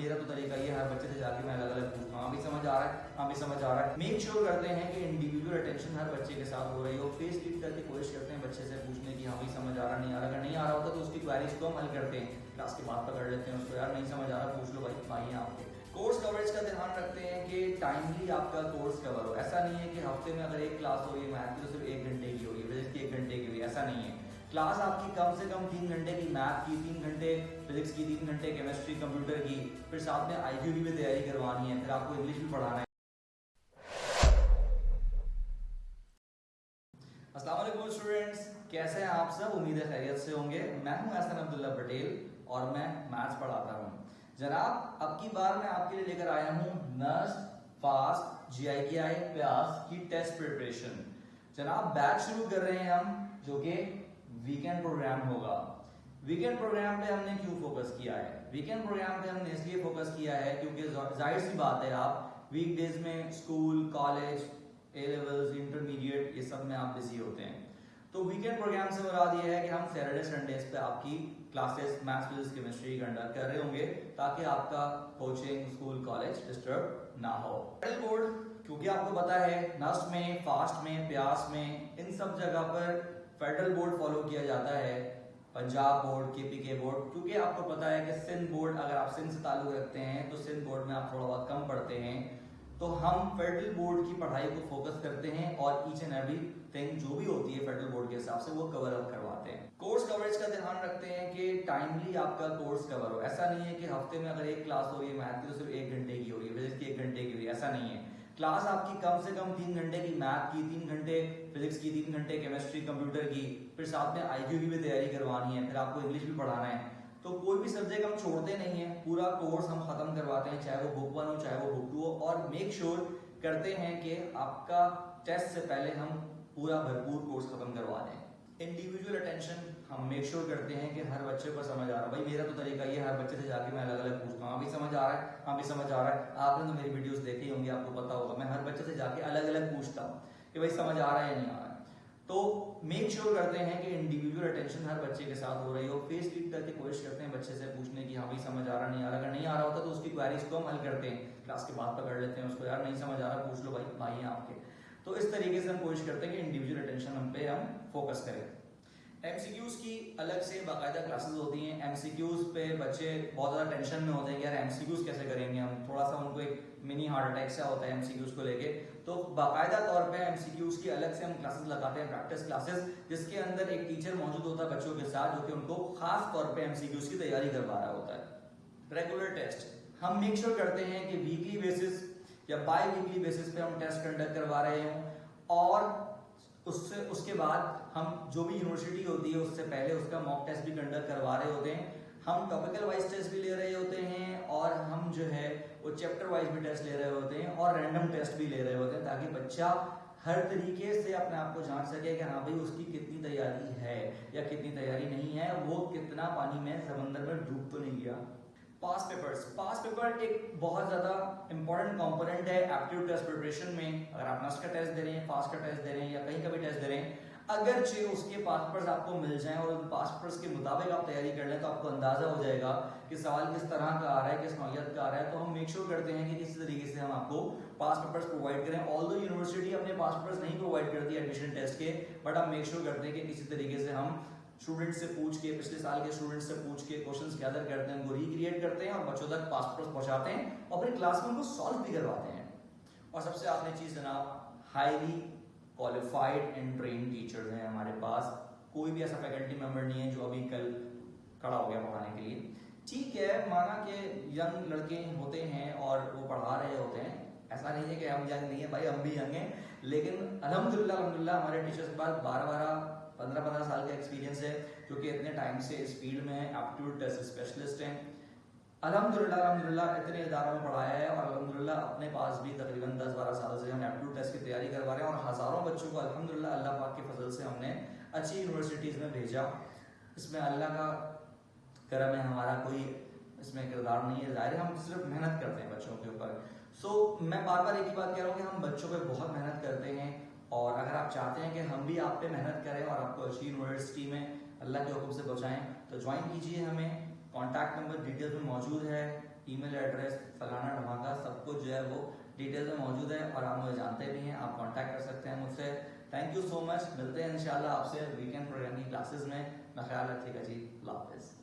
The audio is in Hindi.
मेरा तो तरीका ये हर बच्चे से जाके मैं अलग अलग पूछता हूँ, अभी समझ आ रहा है, हाँ भी समझ आ रहा है। मेक श्योर करते हैं कि इंडिविजुअल अटेंशन हर बच्चे के साथ हो रही हो। फेस रीड करके कोशिश करते हैं बच्चे से पूछने की, हाँ भी समझ आ रहा नहीं आ रहा। अगर नहीं आ रहा होता तो उसकी क्वेरीज को हम हल करते हैं, क्लास के बाद पकड़ लेते हैं उसको, यार नहीं समझ आ रहा पूछ लो भाई हैं आपके। कोर्स कवरेज का ध्यान रखते हैं कि टाइमली आपका कोर्स कवर हो। ऐसा नहीं है कि हफ्ते में अगर एक क्लास हो रही है मैथ की तो सिर्फ 1 घंटे की होगी, फिजिक्स की 1 घंटे की होगी, ऐसा नहीं है। क्लास आपकी कम से कम 3 घंटे की मैथ की, 3 घंटे फिजिक्स की, 3 घंटे केमिस्ट्री कंप्यूटर की, फिर साथ में IQ की भी तैयारी करवानी है, फिर आपको इंग्लिश भी पढ़ाना है। अस्सलाम वालेकुम स्टूडेंट्स, कैसे हैं आप सब? उम्मीद है खैरियत से होंगे। मैं हूं एहसन अब्दुल्ला पटेल और मैं मैथ्स पढ़ाता हूं। जनाब, अब की बार मैं आपके लिए लेकर आया हूं नस्ट, फास्ट, GIGI, प्यास की टेस्ट प्रिपरेशन। जनाब, बैच शुरू कर रहे हैं हम, जो कि वीकेंड प्रोग्राम होगा। वीकेंड प्रोग्राम पे हमने क्यों फोकस किया है? वीकेंड प्रोग्राम पे हमने इसलिए फोकस किया है क्योंकि जाहिर सी बात है, आप वीकडेज में school, college, A levels, intermediate, ये सब में आप बिजी होते हैं। तो वीकेंड प्रोग्राम से मुराद ये है कि हम सैटरडे संडेज पे आपकी classes maths, physics, chemistry conduct कर रहे होंगे ताकि आपका कोचिंग, स्कूल, कॉलेज डिस्टर्ब ना हो। फेडरल बोर्ड, क्योंकि आपको पता है नस्ट में, फास्ट में, प्यास में, इन सब जगह पर फेडरल बोर्ड फॉलो किया जाता है। पंजाब बोर्ड, KPK बोर्ड, क्योंकि आपको पता है कि सिंध बोर्ड, अगर आप सिंध से ताल्लुक रखते हैं तो सिंध बोर्ड में आप थोड़ा बहुत कम पढ़ते हैं, तो हम फेडरल बोर्ड की पढ़ाई को फोकस करते हैं और ईच एंड एवरी थिंग जो भी होती है फेडरल बोर्ड के हिसाब से वो कवर अप करवाते हैं। कोर्स कवरेज का ध्यान रखते हैं कि टाइमली आपका कोर्स कवर हो। ऐसा नहीं है कि हफ्ते में अगर एक क्लास हो रही है मैथ की तो सिर्फ 1 घंटे की होगी, फिजिक्स की 1 घंटे की होगी, ऐसा नहीं है। क्लास आपकी कम से कम 3 घंटे की मैथ की, 3 घंटे फिजिक्स की, 3 घंटे केमिस्ट्री कंप्यूटर की, फिर साथ में IQ की भी तैयारी करवानी है, फिर आपको इंग्लिश भी पढ़ाना है। तो कोई भी सब्जेक्ट हम छोड़ते नहीं है, पूरा कोर्स हम खत्म करवाते हैं, चाहे वो बुक 1 हो चाहे वो बुक 2 हो, और मेक श्योर करते हैं कि आपका टेस्ट से पहले हम पूरा भरपूर कोर्स खत्म करवा दें। इंडिविजुअल अटेंशन हम मेक श्योर करते हैं कि हर बच्चे को समझ आ रहा है। भाई मेरा तो तरीका ये हर बच्चे से जाके मैं अलग अलग पूछता हूँ, अभी समझ आ रहा है, हाँ भी समझ आ रहा है। आपने तो मेरी वीडियोस देखी होंगी, आपको पता होगा मैं हर बच्चे से जाके अलग अलग पूछता हूँ कि भाई समझ आ रहा है या नहीं आ रहा है। तो मेक श्योर करते हैं कि इंडिविजुअल अटेंशन हर बच्चे के साथ हो रही हो। फेस रीड करके कोशिश करते हैं बच्चे से पूछने की, हाँ भाई समझ आ रहा नहीं आ रहा। अगर नहीं आ रहा होता तो उसकी क्वेरीज को हम हल करते हैं, क्लास के बाद पकड़ लेते हैं उसको, यार नहीं समझ आ रहा पूछ लो भाई हैं आपके। तो इस तरीके से हम कोशिश करते हैं कि इंडिविजुअल अटेंशन हम पे हम फोकस करें। MCQs की अलग से बाकायदा क्लासेस होती हैं। MCQs पे बच्चे बहुत ज़्यादा टेंशन में होते हैं कि यार MCQs कैसे करेंगे हम, थोड़ा सा उनको एक मिनी हार्ट अटैक सा होता है MCQs को लेके। तो बाकायदा तौर पे MCQs की अलग से हम क्लासेस लगाते हैं, प्रैक्टिस क्लासेस, जिसके अंदर एक टीचर मौजूद होता है बच्चों के साथ, जो कि उनको खास तौर पे MCQs की तैयारी करवा रहा होता है। रेगुलर टेस्ट हम मेक श्योर करते हैं कि वीकली बेसिस या बाई वीकली बेसिस पे हम टेस्ट कंडक्ट करवा रहे हों, और उसके बाद हम जो भी यूनिवर्सिटी होती है उससे पहले उसका मॉक टेस्ट भी कंडक्ट करवा रहे होते हैं। हम टॉपिकल वाइज टेस्ट भी ले रहे होते हैं और हम जो है वो चैप्टर वाइज भी टेस्ट ले रहे होते हैं और रैंडम टेस्ट भी ले रहे होते हैं, ताकि बच्चा हर तरीके से अपने आप को जान सके कि हाँ भाई उसकी कितनी तैयारी है या कितनी तैयारी नहीं है, वो कितना पानी में समंदर में डूब तो नहीं गया। पास पेपर एक बहुत ज़्यादा इंपॉर्टेंट कंपोनेंट है एप्टीट्यूड टेस्ट प्रिपरेशन में। अगर आप नस्ट का टेस्ट दे रहे हैं, फास्ट का टेस्ट दे रहे हैं या कहीं का भी टेस्ट दे रहे हैं, अगरचे उसके पास पेपर्स आपको मिल जाएं और उन पास पेपर्स के मुताबिक आप तैयारी कर लें तो आपको अंदाजा हो जाएगा कि सवाल किस तरह का आ रहा है, किस नौइयत का आ रहा है। तो हम मेक श्योर करते हैं कि किसी तरीके से हम आपको पास पेपर्स प्रोवाइड करें। ऑल्दो यूनिवर्सिटी अपने पास पेपर्स नहीं प्रोवाइड करती एडमिशन टेस्ट के, बट हम मेक श्योर करते हैं कि किसी तरीके से हम स्टूडेंट से पूछ के, पिछले साल के स्टूडेंट से पूछ के क्वेश्चंस गैदर करते हैं, उनको रिक्रिएट करते हैं और बच्चों तक पास पेपर्स पहुंचाते हैं और अपनी क्लास में उनको सॉल्व भी करवाते हैं। और सबसे आखिरी चीज जनाब, highly qualified and train teachers हैं हमारे पास। कोई भी ऐसा फैकल्टी मेंबर नहीं है जो अभी कल खड़ा हो गया पढ़ाने के लिए। ठीक है, माना कि यंग लड़के होते हैं और वो पढ़ा रहे होते हैं, ऐसा नहीं है कि हम यंग नहीं है भाई, हम भी यंग हैं, लेकिन अल्हम्दुलिल्लाह हमारे टीचर्स के पास 12-15 साल का एक्सपीरियंस है, जो कि इतने टाइम से इस फील्ड में एप्टीट्यूड टेस्ट स्पेशलिस्ट हैं। अल्हम्दुलिल्लाह इतने इदारों में पढ़ाया है और अल्हम्दुलिल्लाह अपने पास भी तकरीबन 10-12 साल से हम एप्टीट्यूड टेस्ट की तैयारी करवा रहे हैं और हज़ारों बच्चों को अल्हम्दुलिल्लाह अल्लाह पाक के फजल से हमने अच्छी यूनिवर्सिटीज़ में भेजा। इसमें अल्लाह का करम है, हमारा कोई इसमें किरदार नहीं है, ज़ाहिर हम सिर्फ मेहनत करते हैं बच्चों के ऊपर। मैं बार बार एक ही बात कह रहा हूँ कि हम बच्चों पे बहुत मेहनत करते हैं, और अगर आप चाहते हैं कि हम भी आप पे मेहनत करें और आपको अच्छी यूनिवर्सिटी में अल्लाह के हुक्म से पहुँचाएँ तो ज्वाइन कीजिए हमें। कॉन्टैक्ट नंबर डिटेल्स में मौजूद है, ईमेल एड्रेस, फलाना धमाका सब कुछ जो है वो डिटेल में मौजूद है और आप मुझे जानते भी हैं, आप कांटेक्ट कर सकते हैं मुझसे। थैंक यू सो मच, मिलते हैं इंशाल्लाह आपसे वीकेंड प्रोग्राम की क्लासेस में। अपना ख्याल रखिएगा जी, अल्लाह हाफिज़।